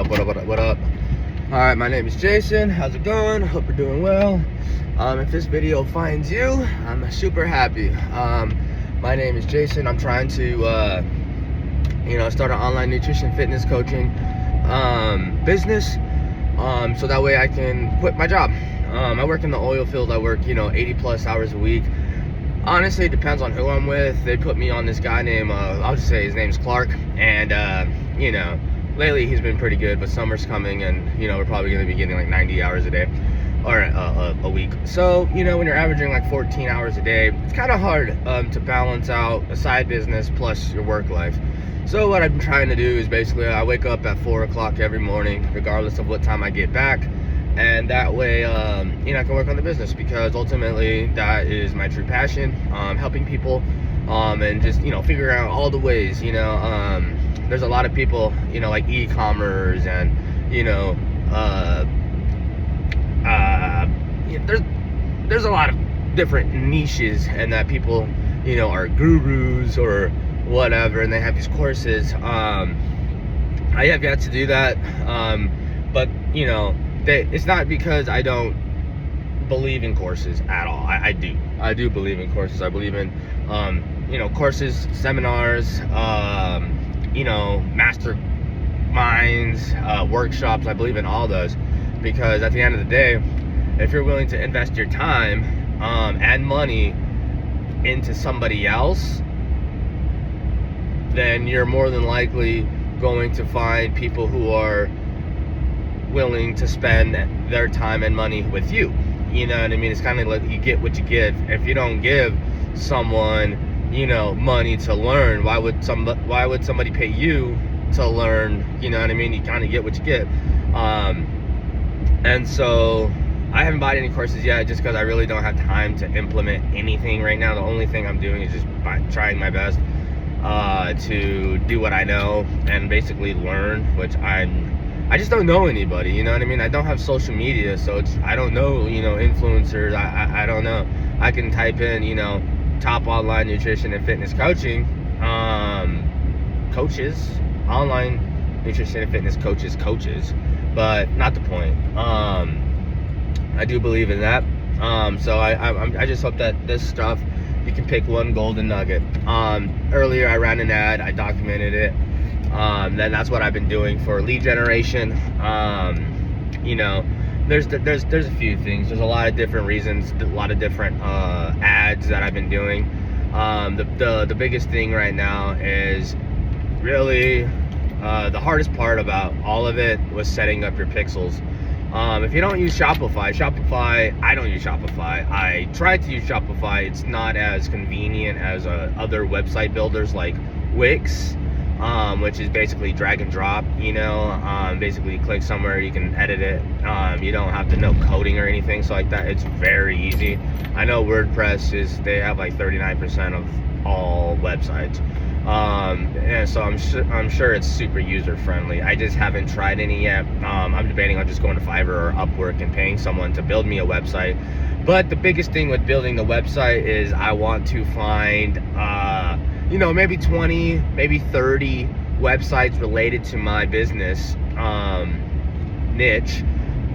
What up? All right, my name is Jason. How's it going? Hope you're doing well. If this video finds you, I'm super happy. My name is Jason. I'm trying to, start an online nutrition fitness coaching business, so that way I can quit my job. I work in the oil field. I work, 80 plus hours a week. Honestly, it depends on who I'm with. They put me on this guy named, I'll just say his name's Clark, and lately he's been pretty good, but summer's coming, and we're probably going to be getting like 90 hours a day or a week. So when you're averaging like 14 hours a day, it's kind of hard to balance out a side business plus your work life. So what I've been trying to do is basically I wake up at 4 o'clock every morning, regardless of what time I get back, and that way I can work on the business, because ultimately that is my true passion, helping people, and just figuring out all the ways. There's a lot of people, like e-commerce, and there's a lot of different niches, and that people are gurus or whatever, and they have these courses. I have yet to do that, but it's not because I don't believe in courses at all. I do believe in courses. I believe in courses, seminars, masterminds, workshops. I believe in all those, because at the end of the day, if you're willing to invest your time and money into somebody else, then you're more than likely going to find people who are willing to spend their time and money with you. You know what I mean? It's kind of like you get what you give. If you don't give someone money to learn, why would somebody pay you to learn? You know what I mean? You kind of get what you get. And so I haven't bought any courses yet, just because I really don't have time to implement anything right now. The only thing I'm doing is just trying my best to do what I know and basically learn, which I just don't know anybody. You know what I mean? I don't have social media, so I don't know influencers. I don't know. I can type in top online nutrition and fitness coaching coaches, online nutrition and fitness coaches, but not the point. I do believe in that. So I just hope that this stuff, you can pick one golden nugget. Earlier I ran an ad, I documented it. Then that's what I've been doing for lead generation. There's a few things. There's a lot of different reasons, a lot of different ads that I've been doing. The biggest thing right now is really the hardest part about all of it was setting up your pixels. If you don't use Shopify, I don't use Shopify. I tried to use Shopify. It's not as convenient as other website builders like Wix, which is basically drag and drop. Basically you click somewhere, you can edit it. You don't have to know coding or anything, so like that, it's very easy. I know WordPress they have like 39% of all websites. And so I'm sure it's super user friendly. I just haven't tried any yet. I'm debating on just going to Fiverr or Upwork and paying someone to build me a website. But the biggest thing with building the website is I want to find maybe 20, maybe 30 websites related to my business niche,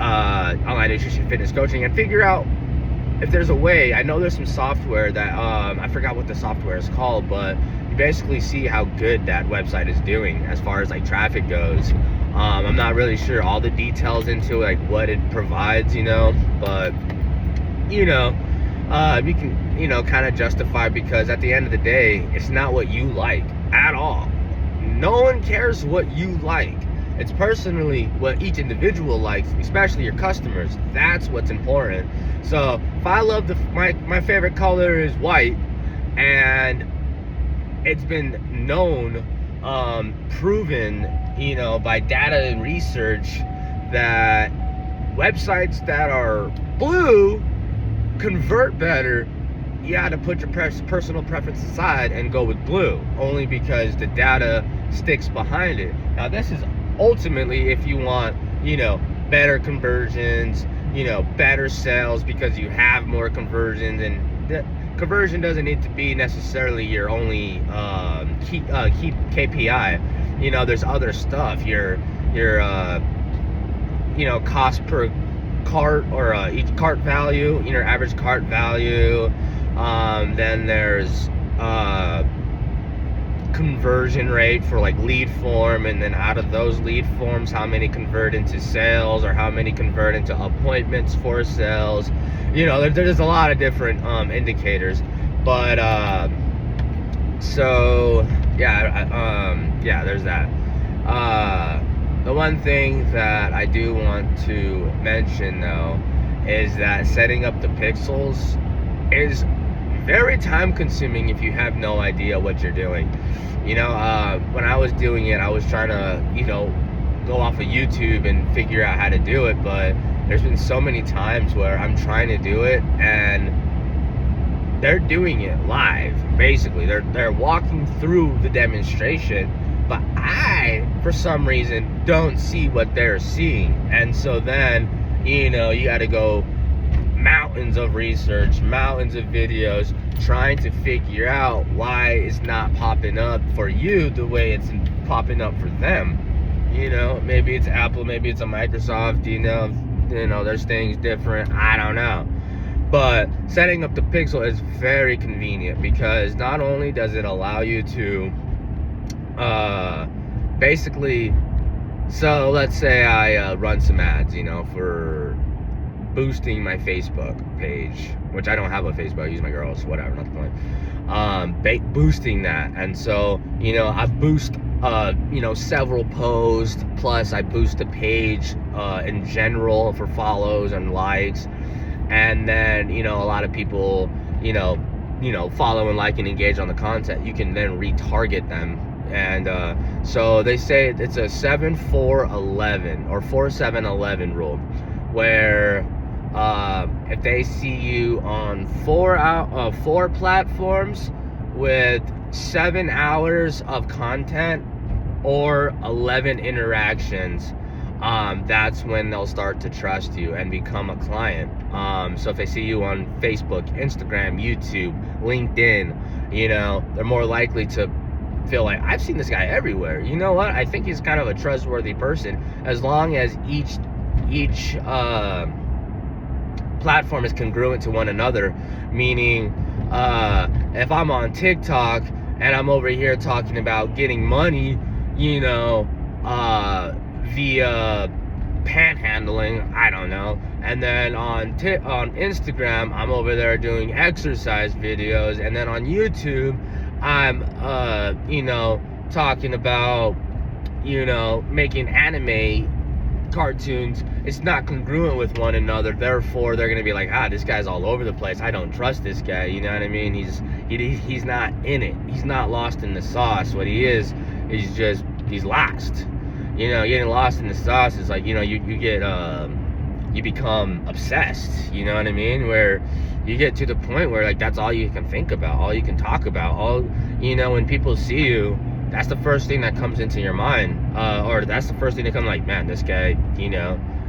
online nutrition fitness coaching, and figure out if there's a way. I know there's some software that I forgot what the software is called, but you basically see how good that website is doing as far as like traffic goes. I'm not really sure all the details into like what it provides, but you can kind of justify, because at the end of the day, it's not what you like at all. No one cares what you like. It's personally what each individual likes, especially your customers. That's what's important. So if I love my favorite color is white, and it's been known, proven, by data and research, that websites that are blue convert better, you got to put your personal preference aside and go with blue, only because the data sticks behind it. Now this is ultimately if you want better conversions, better sales, because you have more conversions, and the conversion doesn't need to be necessarily your only key KPI. There's other stuff, your cost per cart, or each cart value, your average cart value. Then there's conversion rate for like lead form, and then out of those lead forms, how many convert into sales, or how many convert into appointments for sales. There's a lot of different indicators, but so yeah, there's that. The one thing that I do want to mention though is that setting up the pixels is very time consuming if you have no idea what you're doing. When I was doing it, I was trying to, go off of YouTube and figure out how to do it, but there's been so many times where I'm trying to do it and they're doing it live. Basically, they're walking through the demonstration, but I, for some reason, don't see what they're seeing. And so then, you got to go mountains of research, mountains of videos, trying to figure out why it's not popping up for you the way it's popping up for them. Maybe it's Apple, maybe it's a Microsoft, there's things different, I don't know. But setting up the pixel is very convenient, because not only does it allow you to basically, so let's say I run some ads, for boosting my Facebook page, which I don't have a Facebook, I use my girls, whatever, not the point. Boosting that, and so I boost several posts, plus I boost the page in general for follows and likes, and then a lot of people follow and like and engage on the content. You can then retarget them. And so they say it's a 7-4-11 or 4-7-11 rule, where if they see you on four platforms with 7 hours of content or 11 interactions, that's when they'll start to trust you and become a client. So if they see you on Facebook, Instagram, YouTube, LinkedIn, they're more likely to feel like, I've seen this guy everywhere. You know what? I think he's kind of a trustworthy person, as long as each platform is congruent to one another. Meaning, if I'm on TikTok and I'm over here talking about getting money, via panhandling, I don't know, and then on Instagram I'm over there doing exercise videos, and then on YouTube I'm talking about making anime cartoons, it's not congruent with one another. Therefore they're gonna be like, this guy's all over the place, I don't trust this guy. You know what I mean? He's not in it, he's not lost in the sauce. What he is just, he's lost. Getting lost in the sauce is like, you become obsessed, you know what I mean? Where you get to the point where, like, that's all you can think about, all you can talk about, when people see you, that's the first thing that comes into your mind, or that's the first thing that comes, like, man, this guy,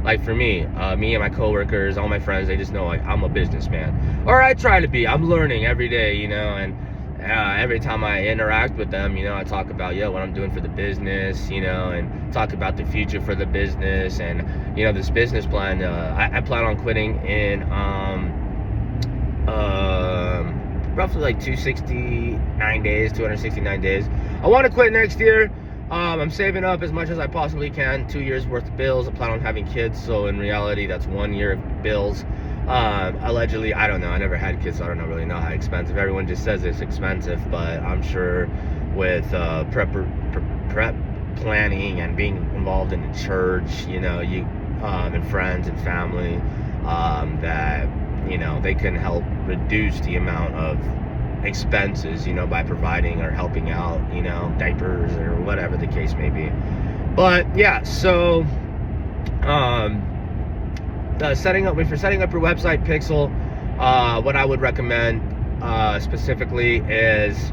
like for me and my coworkers, all my friends, they just know, like, I'm a businessman, or I try to be. I'm learning every day, and every time I interact with them, I talk about, what I'm doing for the business, and talk about the future for the business, and, this business plan. I plan on quitting in roughly like 269 days. I want to quit next year. I'm saving up as much as I possibly can, 2 years worth of bills. I plan on having kids, so in reality, that's 1 year of bills. Allegedly, I don't know, I never had kids, so I don't really know how expensive. Everyone just says it's expensive, but I'm sure with prep planning and being involved in the church, and friends and family, that they can help reduce the amount of expenses, by providing or helping out, diapers or whatever the case may be. But yeah, so setting up your website pixel, what I would recommend specifically is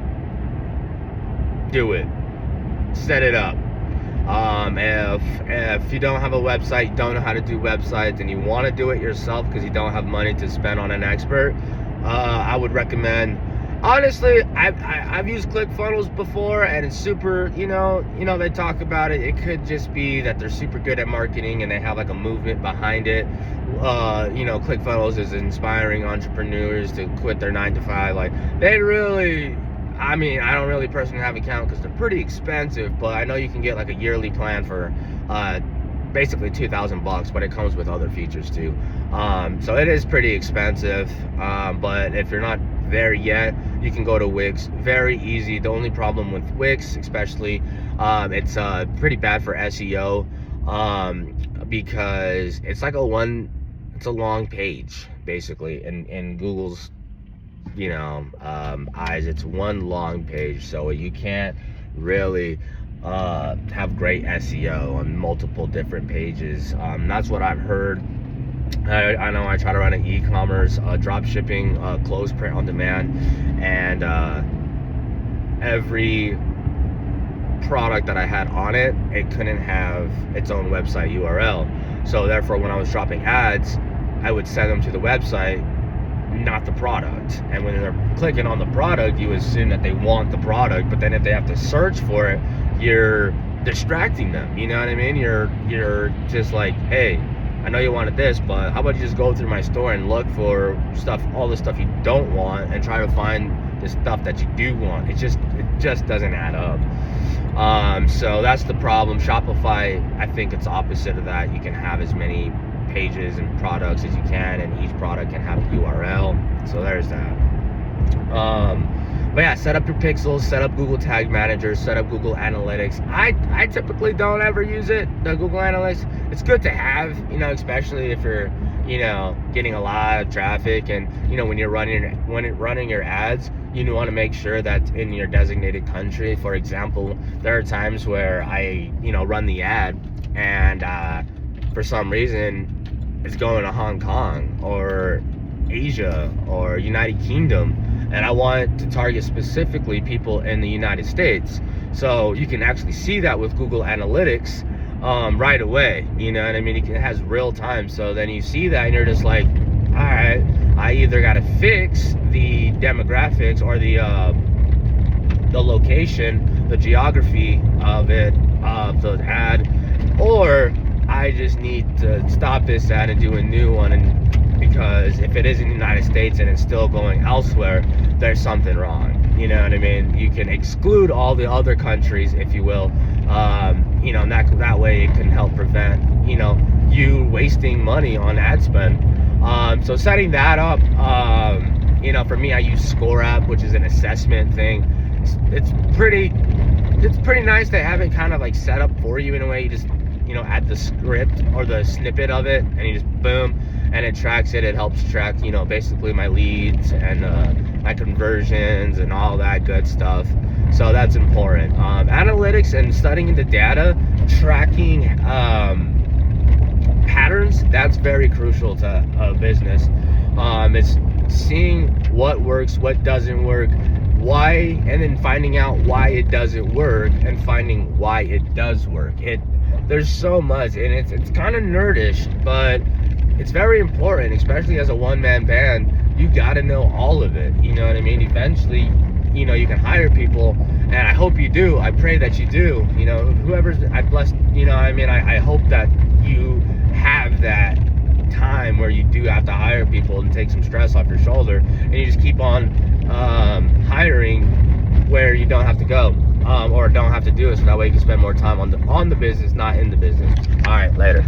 do it, set it up. If you don't have a website, you don't know how to do websites, and you want to do it yourself because you don't have money to spend on an expert, I would recommend honestly, I've used ClickFunnels before, and it's super, they talk about it. It could just be that they're super good at marketing and they have like a movement behind it. ClickFunnels is inspiring entrepreneurs to quit their 9 to 5. Like, they really, I don't really personally have an account because they're pretty expensive, but I know you can get like a yearly plan for basically $2,000, but it comes with other features too. So it is pretty expensive, but if you're not there yet, you can go to Wix. Very easy. The only problem with Wix, especially, it's pretty bad for SEO, because it's like it's a long page basically in Google's eyes. It's one long page, so you can't really have great SEO on multiple different pages. That's what I've heard. I know I try to run an e-commerce, drop shipping, clothes print on demand, and every product that I had on it, it couldn't have its own website URL. So therefore, when I was dropping ads, I would send them to the website, not the product. And when they're clicking on the product, you assume that they want the product, but then if they have to search for it, you're distracting them. You know what I mean? You're just like, hey, I know you wanted this, but how about you just go through my store and look for all the stuff you don't want, and try to find the stuff that you do want. It just doesn't add up. So that's the problem. Shopify, I think it's opposite of that. You can have as many pages and products as you can, and each product can have a URL. So there's that. But yeah, set up your pixels, set up Google Tag Manager, set up Google Analytics. I typically don't ever use it, the Google Analytics. It's good to have, especially if you're, getting a lot of traffic, and, when you're running your ads, you want to make sure that in your designated country. For example, there are times where I, run the ad, and for some reason it's going to Hong Kong or Asia or United Kingdom, and I want to target specifically people in the United States. So you can actually see that with Google Analytics right away. You know what I mean? It has real time. So then you see that and you're just like, all right, I either got to fix the demographics or the location, the geography of the ad, or I just need to stop this ad and do a new one. And because if it is in the United States and it's still going elsewhere, there's something wrong. You know what I mean? You can exclude all the other countries, if you will, and that way it can help prevent, you wasting money on ad spend. So setting that up, for me, I use Score App, which is an assessment thing. It's pretty nice to have it kind of like set up for you in a way. You just, add the script or the snippet of it, and you just boom, and it tracks it. It helps track, basically my leads and my conversions and all that good stuff. So that's important. Analytics and studying the data, tracking patterns, that's very crucial to a business. It's seeing what works, what doesn't work, why, and then finding out why it doesn't work and finding why it does work. There's so much, and it's kind of nerdish, but it's very important, especially as a one-man band. You got to know all of it. You know what I mean? Eventually, you can hire people, and I hope you do. I pray that you do. Whoever's I blessed, I hope that you have that time where you do have to hire people and take some stress off your shoulder, and you just keep on hiring where you don't have to go, or don't have to do it, so that way you can spend more time on the business, not in the business. All right, later.